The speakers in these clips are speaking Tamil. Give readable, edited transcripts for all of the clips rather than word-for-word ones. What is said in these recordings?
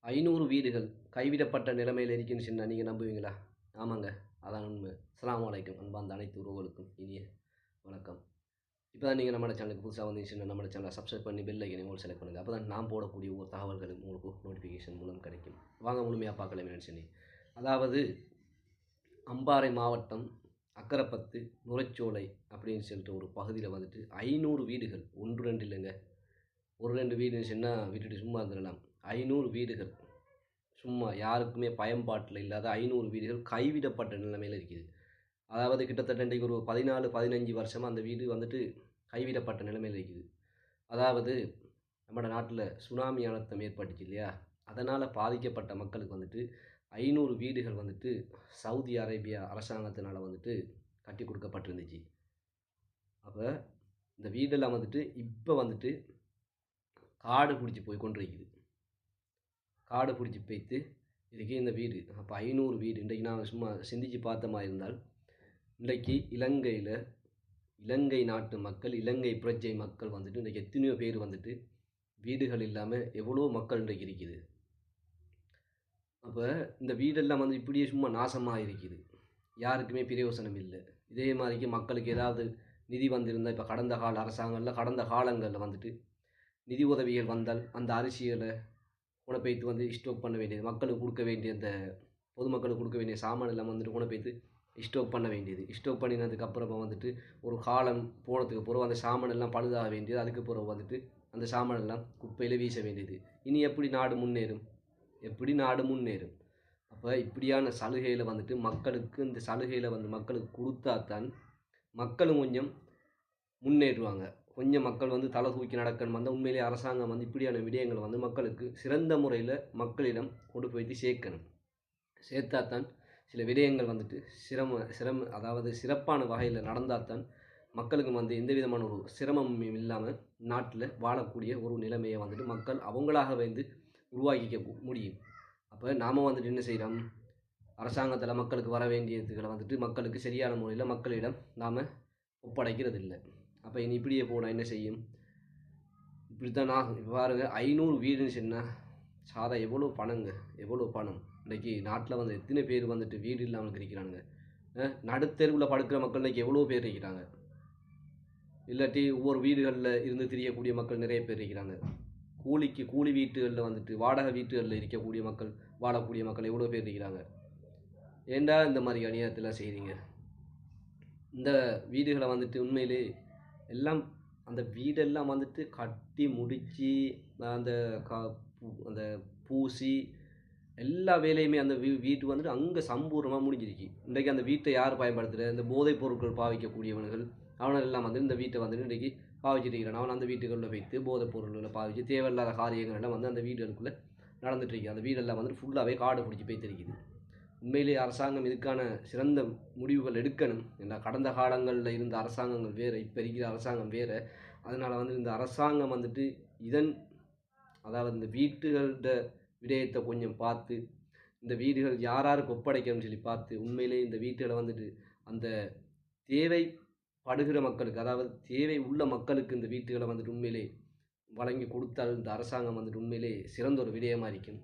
500 வீடுகள் கைவிடப்பட்ட நிலைமையில் இருக்குன்னு சொன்னா நீங்க நம்புவீங்களா? ஆமாங்க. அதான் உண்மை. அஸ்ஸலாமு அலைக்கும். அன்பார்ந்த அனைத்து உறவுகளுக்கும் இனிய வணக்கம். இப்போ தான் நீங்க நம்மளோட சேனலுக்கு புதுசா வந்தீங்கன்னா நம்மளோட சேனலை சப்ஸ்கிரைப் பண்ணி பெல் ஐக்கனை உங்களுக்கு செலக்ட் பண்ணுங்க. அப்பதான் நான் போடக்கூடிய ஒவ்வொரு தகவல்களும் உங்களுக்கு நோட்டிஃபிகேஷன் மூலம் கிடைக்கும். வாங்க முழுமையா பார்க்கலாம் என்னன்னு சொல்லி. அதாவது அம்பாறை மாவட்டம் அக்கரப்பத்து நுரைச்சோலை அப்படின்னு சொல்லிட்டு ஒரு பகுதியில வந்துட்டு 500 வீடுகள் 1, 2 இல்லைங்க. 1, 2 வீடுன்னு சொன்னா விட்டுட்டு சும்மா இருந்துடலாம். 500 வீடுகள் சும்மா யாருக்குமே பயன்பாட்டில் இல்லாத 500 வீடுகள் கைவிடப்பட்ட நிலைமையில் இருக்குது. அதாவது கிட்டத்தட்ட இன்றைக்கு ஒரு 14, 15 வருஷமா அந்த வீடு வந்துட்டு கைவிடப்பட்ட நிலைமையில் இருக்குது. அதாவது நம்ம நாட்டில் சுனாமி அனர்த்தம் ஏற்பட்டுச்சு இல்லையா? அதனால் பாதிக்கப்பட்ட மக்களுக்கு வந்துட்டு 500 வீடுகள் வந்துட்டு சவுதி அரேபியா அரசாங்கத்தினால வந்துட்டு கட்டி கொடுக்கப்பட்டிருந்துச்சு. அப்ப இந்த வீடெல்லாம் வந்துட்டு இப்ப வந்துட்டு காடு புடிச்சு போய் கொண்டிருக்குது. காடு புடிச்சு போய்த்து இதுக்கு இந்த வீடு. அப்ப 500 வீடு இன்றைக்கு நான் சும்மா சிந்திச்சு பார்த்த மாரி இருந்தால், இன்றைக்கு இலங்கை நாட்டு மக்கள், இலங்கை பிரஜை மக்கள் வந்துட்டு இன்றைக்கு எத்தனையோ பேர் வந்துட்டு வீடுகள் இல்லாம எவ்வளோ மக்கள் இன்றைக்கு இருக்குது. அப்ப இந்த வீடெல்லாம் வந்து இப்படியே சும்மா நாசமா இருக்குது. யாருக்குமே பிரயோசனம் இல்ல. இதே மாரிக்கு மக்களுக்கு ஏதாவது நிதி வந்திருந்தா, இப்ப கடந்த காலங்கள்ல வந்துட்டு நிதி உதவிகள் வந்தால், அந்த அரிசிகள கொண்டு வந்து ஸ்டோக் பண்ண வேண்டியது. மக்களுக்கு குடுக்க வேண்டிய அந்த பொதுமக்களுக்கு குடுக்க வேண்டிய சாமான் எல்லாம் வந்துட்டு கொண்டு போய்த்து ஸ்டோக் பண்ண வேண்டியது. ஸ்டோக் பண்ணினதுக்கு அப்புறமா வந்துட்டு ஒரு காலம் போனதுக்கு பிறகு அந்த சாமான் எல்லாம் பழுதாக வேண்டியது. அதுக்கு பிறகு வந்துட்டு அந்த சாமான் எல்லாம் குப்பையில வீச வேண்டியது. இனி எப்படி நாடு முன்னேறும்? எப்படி நாடு முன்னேறும்? அப்ப இப்படியான சலுகைகள வந்துட்டு மக்களுக்கு இந்த சலுகைகள வந்து மக்களுக்கு குடுத்தா தான் மக்களும் கொஞ்சம் முன்னேறுவாங்க. கொஞ்சம் மக்கள் வந்து தலை தூக்கி நடக்கணும் வந்தா உண்மையிலேயே அரசாங்கம் வந்து இப்படியான விடயங்கள வந்து மக்களுக்கு சிறந்த முறையில மக்களிடம் கொண்டு போய்ட்டு சேர்க்கணும். சேர்த்தா தான் சில விடயங்கள் வந்துட்டு அதாவது சிறப்பான வகையில நடந்தா தான் மக்களுக்கு வந்து எந்த விதமான ஒரு சிரமமும் இல்லாம நாட்டுல வாழக்கூடிய ஒரு நிலைமைய வந்துட்டு மக்கள் அவங்களாக வந்து உருவாக்கிக்க முடியும். அப்ப நாம வந்துட்டு என்ன செய்றோம்? அரசாங்கத்தில மக்களுக்கு வர வேண்டியதுகள வந்துட்டு மக்களுக்கு சரியான முறையில மக்களிடம் நாம ஒப்படைக்கிறது இல்ல. அப்ப இனி இப்படியே போனா என்ன செய்யும்? இப்படித்தான் ஆகும். இப்ப பாருங்க 500 வீடுன்னு சொன்னா, சாதா எவ்வளோ பணங்க? எவ்வளோ பணம்? இன்னைக்கு நாட்டுல வந்து எத்தனை பேர் வந்துட்டு வீடு இல்லாம இருக்கிறானுங்க. நடுத்தெருவுல படுக்கிற மக்கள் இன்னைக்கு எவ்வளோ பேர் இருக்கிறாங்க. இல்லாட்டி ஒவ்வொரு வீடுகள்ல இருந்து திரியக்கூடிய மக்கள் நிறைய பேர் இருக்கிறாங்க. கூலி வீட்டுகள்ல வந்துட்டு வாடகை வீட்டுகள்ல இருக்கக்கூடிய மக்கள், வாழக்கூடிய மக்கள் எவ்வளோ பேர் இருக்கிறாங்க. ஏன்டா இந்த மாரி அநியாயத்தலாம் செய்றீங்க? இந்த வீடுகள வந்துட்டு உண்மையிலே எல்லாம் அந்த வீடெல்லாம் வந்துட்டு கட்டி முடிச்சு, அந்த க பூ அந்த பூசி, எல்லா வேலையுமே அந்த வீட்டு வந்துட்டு அங்க சம்பூர்ணமா முடிஞ்சிருச்சு. இன்றைக்கு அந்த வீட்ட யார் பயன்படுத்துறா? இந்த போதைப் பொருட்கள் பாவிக்கக்கூடியவனுகள், அவனுங்கெல்லாம் வந்து இந்த வீட்ட வந்துட்டு இன்றைக்கு பாவிச்சுட்டு இருக்கிறான். அவன் அந்த வீட்டுக்குள்ள வைத்து போதைப் பொருள்கள பாவிச்சு, தேவையில்லாத காரியங்கள் எல்லாம் வந்து அந்த வீடுகளுக்குள்ள நடந்துட்டு இருக்கு. அந்த வீடெல்லாம் வந்துட்டு ஃபுல்லாவே காடு புடிச்சு போய்த்திருக்குது. உண்மையிலேயே அரசாங்கம் இதுக்கான சிறந்த முடிவுகள் எடுக்கணும். ஏன்னா கடந்த காலங்கள்ல இருந்த அரசாங்கங்கள் வேற, இப்ப இருக்கிற அரசாங்கம் வேற. அதனால வந்து இந்த அரசாங்கம் வந்துட்டு இதன் அதாவது இந்த வீட்டுகள்ட விடயத்த கொஞ்சம் பார்த்து, இந்த வீடுகள் யார் யாருக்கு ஒப்படைக்கணும்னு சொல்லி பார்த்து, உண்மையிலேயே இந்த வீட்டுகள வந்துட்டு அந்த தேவைப்படுகிற மக்களுக்கு, அதாவது தேவை உள்ள மக்களுக்கு இந்த வீட்டுகள வந்துட்டு உண்மையிலே வழங்கி கொடுத்தால் இந்த அரசாங்கம் வந்துட்டு உண்மையிலே சிறந்த ஒரு விடயமா இருக்கும்.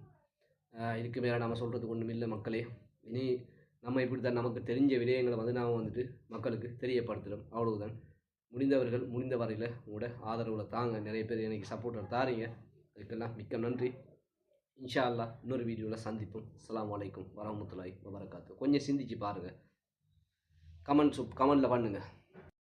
இதுக்கு மேல நாம சொல்றதுக்கு ஒண்ணும் இல்ல மக்களே. இனி நம்ம இப்படித்தான் நமக்கு தெரிஞ்ச விடயங்கள வந்து நாம வந்துட்டு மக்களுக்கு தெரியப்படுத்துறோம். அவ்வளவுதான். முடிந்தவர்கள் முடிந்த வரையில உங்களோட ஆதரவுல தாங்க. நிறைய பேர் எனக்கு சப்போர்ட் தாரீங்க. அதுக்கெல்லாம் மிக்க நன்றி. இன்ஷா அல்லாஹ் இன்னொரு வீடியோல சந்திப்போம். அஸ்ஸலாமு அலைக்கும் வரஹ்மத்துல்லாஹி வபரகாத்துஹு. கொஞ்சம் சிந்திச்சு பாருங்க. கமெண்ட்ல பண்ணுங்க.